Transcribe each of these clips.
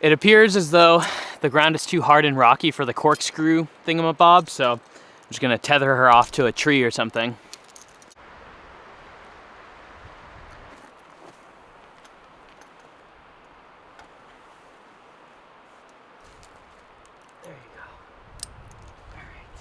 It appears as though the ground is too hard and rocky for the corkscrew thingamabob, so I'm just gonna tether her off to a tree or something. There you go. All right.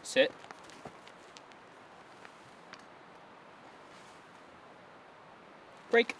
Sit. Break.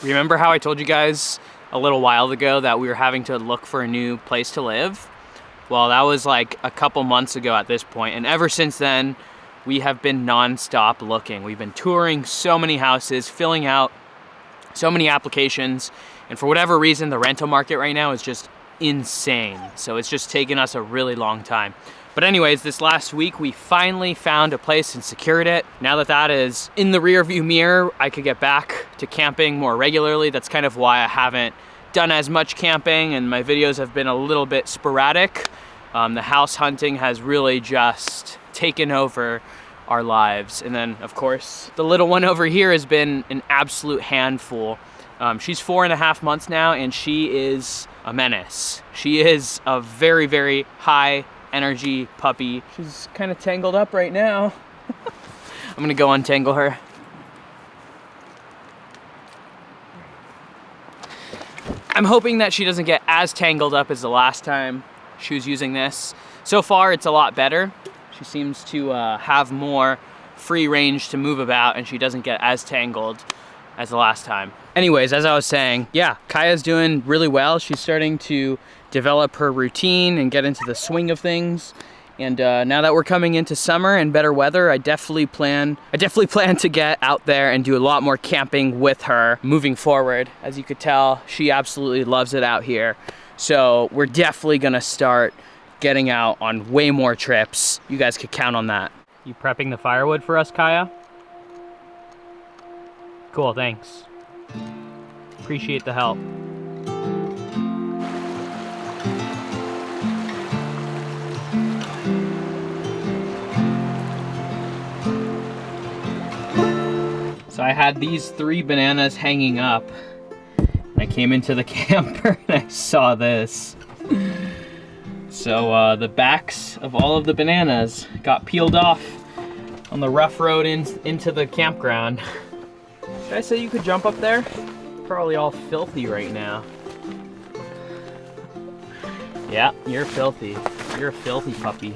Remember how I told you guys a little while ago that we were having to look for a new place to live? Well, that was like a couple months ago at this point, and ever since then, we have been non-stop looking. We've been touring so many houses, filling out so many applications, and for whatever reason, the rental market right now is just insane. So it's just taken us a really long time. But anyways, this last week, we finally found a place and secured it. Now that that is in the rear view mirror, I could get back to camping more regularly. That's kind of why I haven't done as much camping and my videos have been a little bit sporadic. The house hunting has really just taken over our lives. And then of course, the little one over here has been an absolute handful. She's 4.5 months now and she is a menace. She is a very, very high energy puppy. She's kind of tangled up right now. I'm gonna go untangle her. I'm hoping that she doesn't get as tangled up as the last time she was using this. So far, it's a lot better. She seems to have more free range to move about and she doesn't get as tangled as the last time. Anyways, as I was saying, yeah, Kaya's doing really well. She's starting to develop her routine and get into the swing of things. And now that we're coming into summer and better weather, I definitely plan to get out there and do a lot more camping with her moving forward. As you could tell, she absolutely loves it out here. So we're definitely gonna start getting out on way more trips. You guys could count on that. You prepping the firewood for us, Kaya? Cool, thanks. Appreciate the help. So I had these 3 bananas hanging up. And I came into the camper and I saw this. So the backs of all of the bananas got peeled off on the rough road into the campground. Should I say you could jump up there? Probably all filthy right now. Yeah, you're filthy. You're a filthy puppy.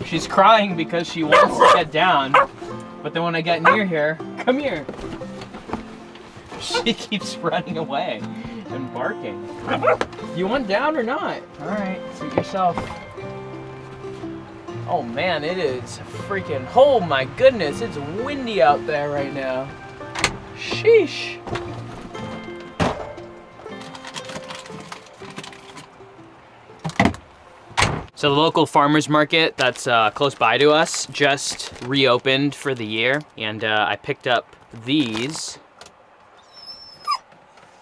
She's crying because she wants to get down. But then when I get near here, come here. She keeps running away and barking. You want down or not? All right, suit yourself. Oh man, it is freaking, oh my goodness, it's windy out there right now. Sheesh. So the local farmer's market that's close by to us just reopened for the year, and I picked up these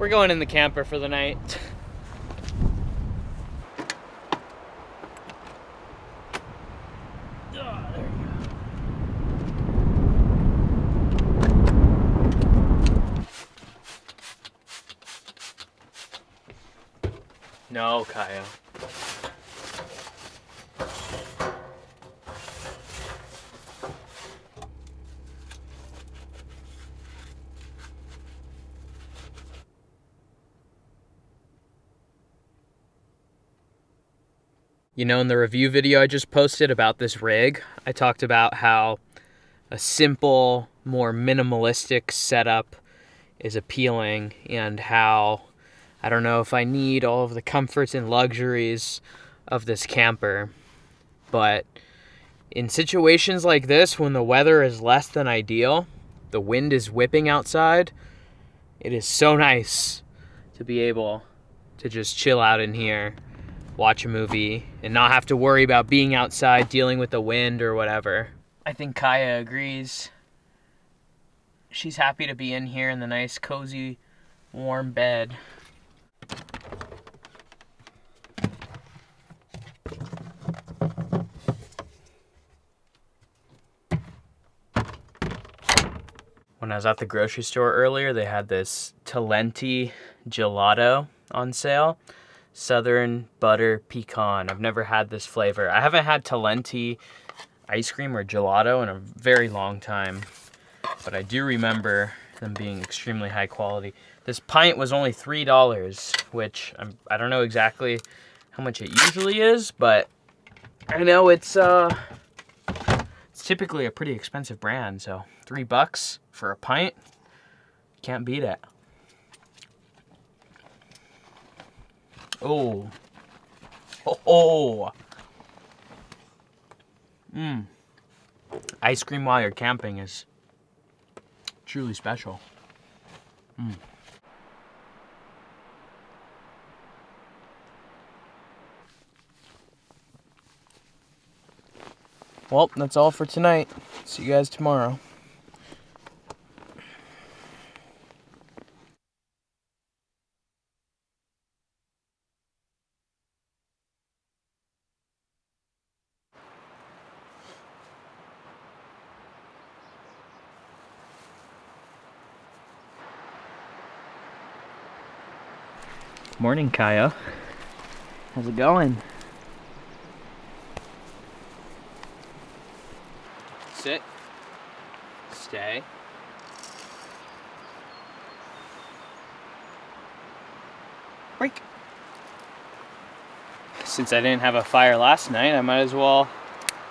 We're going in the camper for the night. No, Kaya. You know, in the review video I just posted about this rig, I talked about how a simple, more minimalistic setup is appealing, and how I don't know if I need all of the comforts and luxuries of this camper. But in situations like this, when the weather is less than ideal, the wind is whipping outside, it is so nice to be able to just chill out in here, watch a movie, and not have to worry about being outside dealing with the wind or whatever. I think Kaya agrees. She's happy to be in here in the nice, cozy, warm bed. When I was at the grocery store earlier, they had this Talenti gelato on sale. Southern butter pecan. I've never had this flavor. I haven't had Talenti ice cream or gelato in a very long time, but I do remember them being extremely high quality. This pint was only $3, which I don't know exactly how much it usually is, but I know it's typically a pretty expensive brand, so $3 for a pint, can't beat it. Oh. Oh. Ice cream while you're camping is truly special. Well, that's all for tonight. See you guys tomorrow. Morning, Kaya. How's it going? Sit. Stay. Break. Since I didn't have a fire last night, I might as well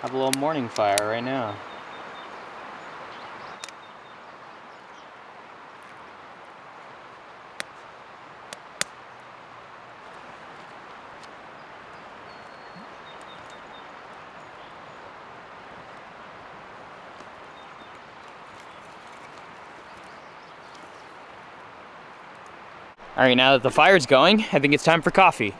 have a little morning fire right now. All right, now that the fire's going, I think it's time for coffee.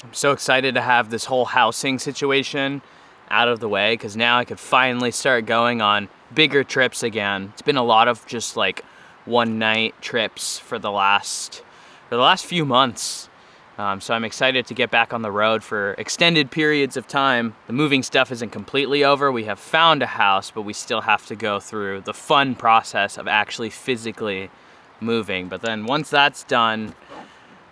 I'm so excited to have this whole housing situation out of the way, because now I could finally start going on bigger trips again. It's been a lot of just like one night trips for the last few months. So I'm excited to get back on the road for extended periods of time. The moving stuff isn't completely over. We have found a house, but we still have to go through the fun process of actually physically moving. But then once that's done,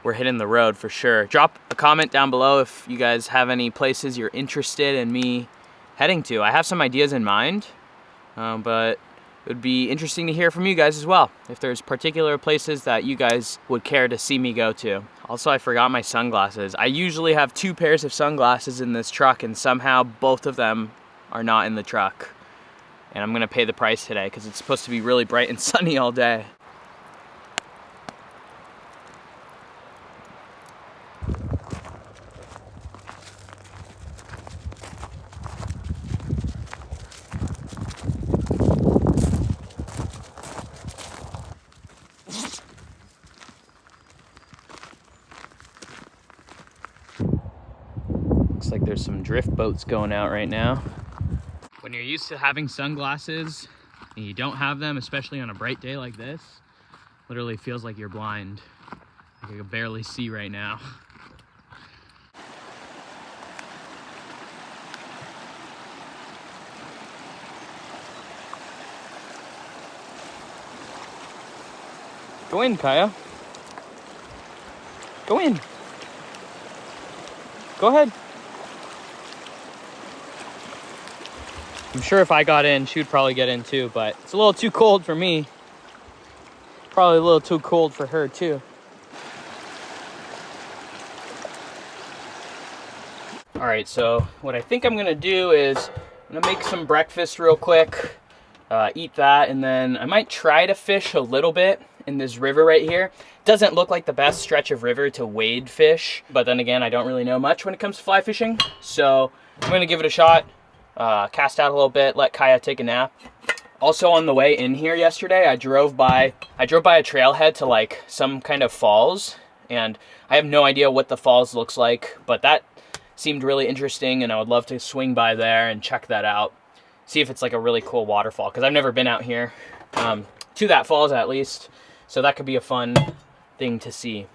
we're hitting the road for sure. Drop a comment down below if you guys have any places you're interested in me heading to. I have some ideas in mind, but it would be interesting to hear from you guys as well, if there's particular places that you guys would care to see me go to. Also, I forgot my sunglasses. I usually have 2 pairs of sunglasses in this truck, and somehow both of them are not in the truck. and I'm gonna pay the price today because it's supposed to be really bright and sunny all day. Looks like there's some drift boats going out right now. When you're used to having sunglasses and you don't have them, especially on a bright day like this, literally feels like you're blind. Like I can barely see right now. Go in, Kaya. Go in. Go ahead. I'm sure if I got in, she would probably get in too, but it's a little too cold for me. Probably a little too cold for her too. All right, so what I think I'm gonna do is I'm gonna make some breakfast real quick, eat that, and then I might try to fish a little bit in this river right here. Doesn't look like the best stretch of river to wade fish, but then again, I don't really know much when it comes to fly fishing, so I'm gonna give it a shot. Cast out a little bit, let Kaya take a nap. Also on the way in here yesterday, I drove by a trailhead to like some kind of falls, and I have no idea what the falls looks like, but that seemed really interesting, and I would love to swing by there and check that out. See if it's like a really cool waterfall, because I've never been out here to that falls at least, so that could be a fun thing to see.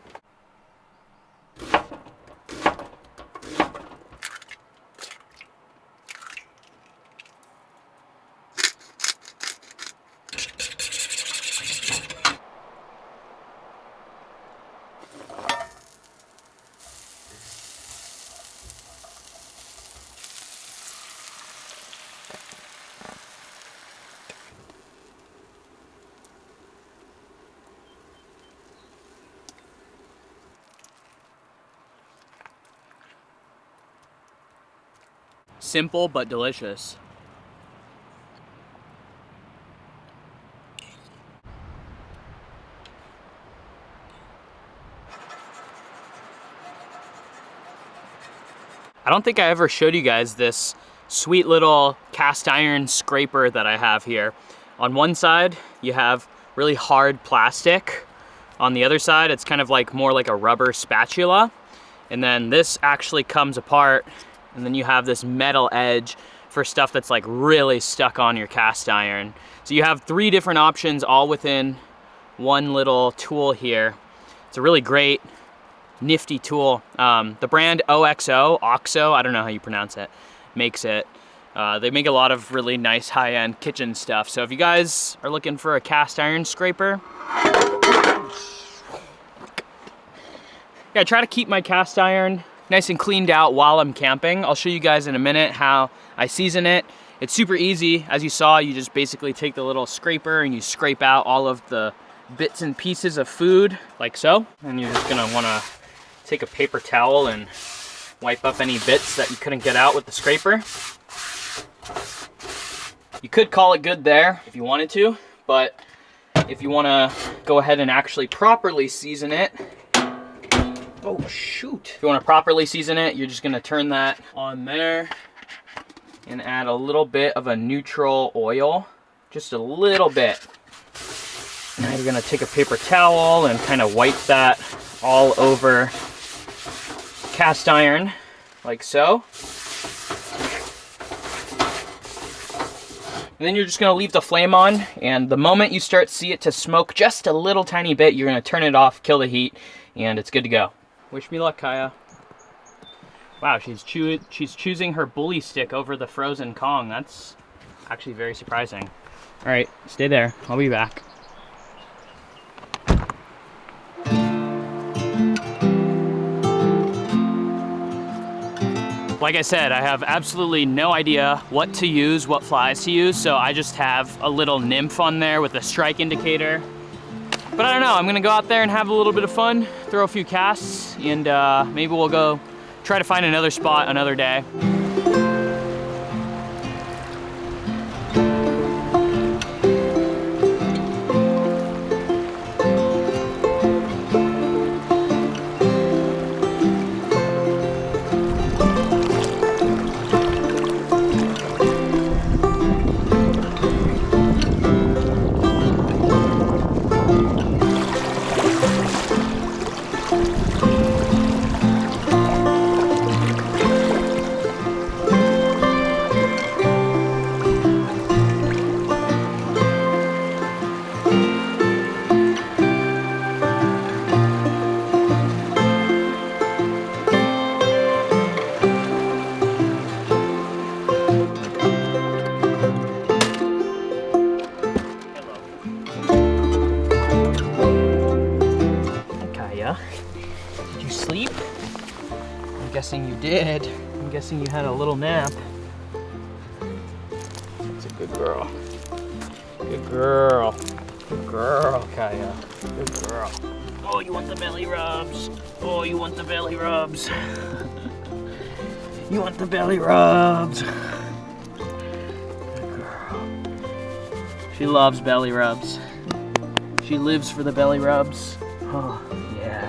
Simple but delicious. I don't think I ever showed you guys this sweet little cast iron scraper that I have here. On one side, you have really hard plastic. On the other side, it's kind of like more like a rubber spatula. And then this actually comes apart, and then you have this metal edge for stuff that's like really stuck on your cast iron. So you have 3 different options all within one little tool here. It's a really great, nifty tool. The brand OXO, I don't know how you pronounce it, makes it. They make a lot of really nice high-end kitchen stuff. So if you guys are looking for a cast iron scraper, yeah, I try to keep my cast iron nice and cleaned out while I'm camping. I'll show you guys in a minute how I season it. It's super easy. As you saw, you just basically take the little scraper and you scrape out all of the bits and pieces of food, like so. And you're just gonna wanna take a paper towel and wipe up any bits that you couldn't get out with the scraper. You could call it good there if you wanted to, but if you wanna go ahead and actually properly season it, oh shoot. If you want to properly season it, you're just going to turn that on there and add a little bit of a neutral oil, just a little bit. Now you're going to take a paper towel and kind of wipe that all over cast iron, like so. And then you're just going to leave the flame on, and the moment you start to see it to smoke just a little tiny bit, you're going to turn it off, kill the heat, and it's good to go. Wish me luck, Kaya. Wow, she's choosing her bully stick over the frozen Kong. That's actually very surprising. All right, stay there. I'll be back. Like I said, I have absolutely no idea what to use, what flies to use, so I just have a little nymph on there with a strike indicator. But I don't know, I'm gonna go out there and have a little bit of fun, throw a few casts, and maybe we'll go try to find another spot another day. guessing you did. I'm guessing you had a little nap. That's a good girl. Good girl. Good girl, Kaya. Good girl. Oh, you want the belly rubs? Oh, you want the belly rubs? You want the belly rubs? Good girl. She loves belly rubs. She lives for the belly rubs. Oh, yeah.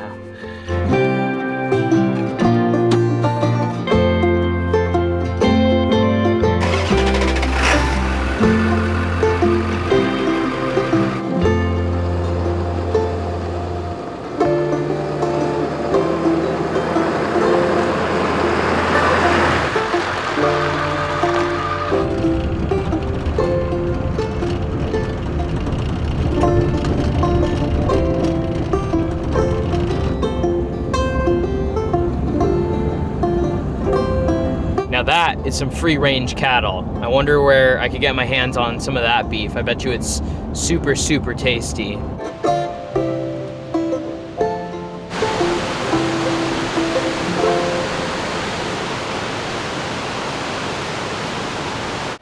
Now that is some free range cattle. I wonder where I could get my hands on some of that beef. I bet you it's super, super tasty.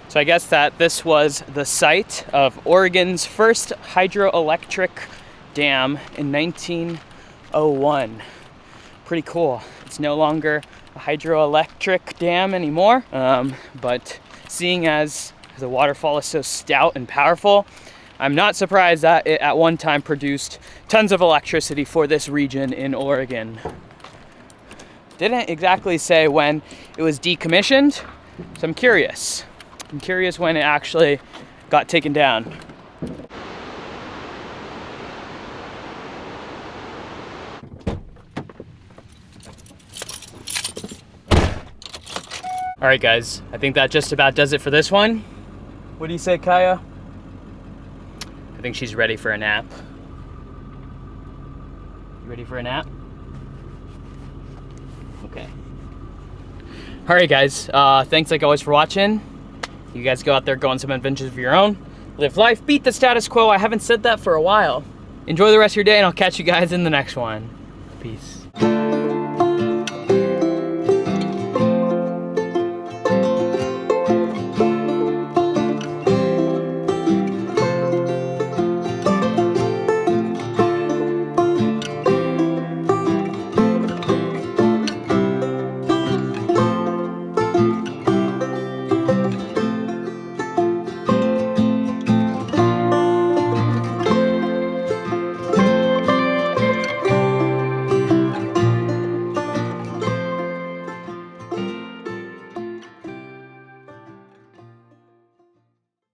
So I guess that this was the site of Oregon's first hydroelectric dam in 1901. Pretty cool. It's no longer a hydroelectric dam anymore, but seeing as the waterfall is so stout and powerful, I'm not surprised that it at one time produced tons of electricity for this region in Oregon. Didn't exactly say when it was decommissioned, so I'm curious. I'm curious when it actually got taken down. All right, guys, I think that just about does it for this one. What do you say, Kaya? I think she's ready for a nap. You ready for a nap? Okay. All right, guys, thanks like always for watching. You guys go out there, go on some adventures of your own. Live life, beat the status quo. I haven't said that for a while. Enjoy the rest of your day, and I'll catch you guys in the next one. Peace.